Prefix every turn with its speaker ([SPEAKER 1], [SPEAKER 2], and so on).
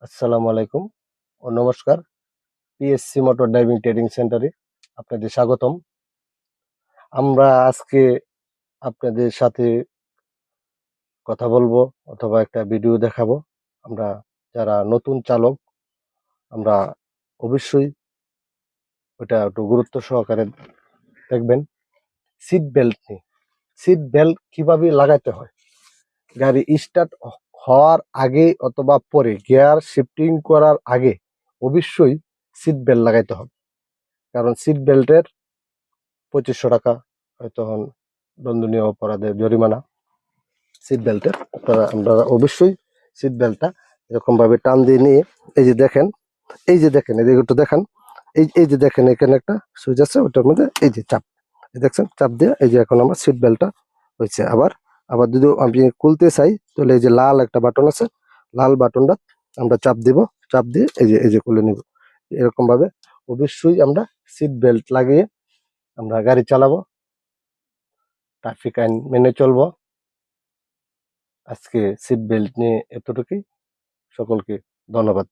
[SPEAKER 1] আসসালামু আলাইকুম ও নমস্কার। পিএসসি মোটর ড্রাইভিং ট্রেনিং সেন্টারে আপনাদের স্বাগতম। আমরা আজকে আপনাদের সাথে কথা বলবো অথবা একটা ভিডিও দেখাবো। আমরা যারা নতুন চালক, আমরা অবশ্যই ওটা একটু গুরুত্ব সহকারে দেখবেন। সিট বেল্ট নিয়ে, সিট বেল্ট কিভাবে লাগাতে হয়, গাড়ি স্টার্ট হওয়ার আগে অথবা পরে, গিয়ার শিফটিং করার আগে অবশ্যই সিট বেল্ট লাগাইতে হবে। কারণ সিট বেল্টের 2500 টাকা হয়তো দণ্ডনীয় অপরাধের জরিমানা সিট বেল্টের। আমরা অবশ্যই সিট বেল্টটা এরকম ভাবে টান দিয়ে নিয়ে, এই যে দেখেন, এই যে দেখেন, এদিকে একটু দেখান, এই যে দেখেন, এখানে একটা সুইচ আছে, ওটার মধ্যে এই যে চাপ, দেখছেন, চাপ দিয়ে এই যে এখন আমার সিট বেল্টটা হয়েছে। আবার আবার যদি আমি খুলতে চাই তাহলে এই যে লাল একটা বাটন আছে, লাল বাটনটা আমরা চাপ দিব, চাপ দিয়ে এই যে খুলে নিব। এরকম ভাবে অবশ্যই আমরা সিট বেল্ট লাগিয়ে আমরা গাড়ি চালাবো, ট্রাফিক আইন মেনে চলবো। আজকে সিট বেল্ট নিয়ে এতটুকুই। সকলকে ধন্যবাদ।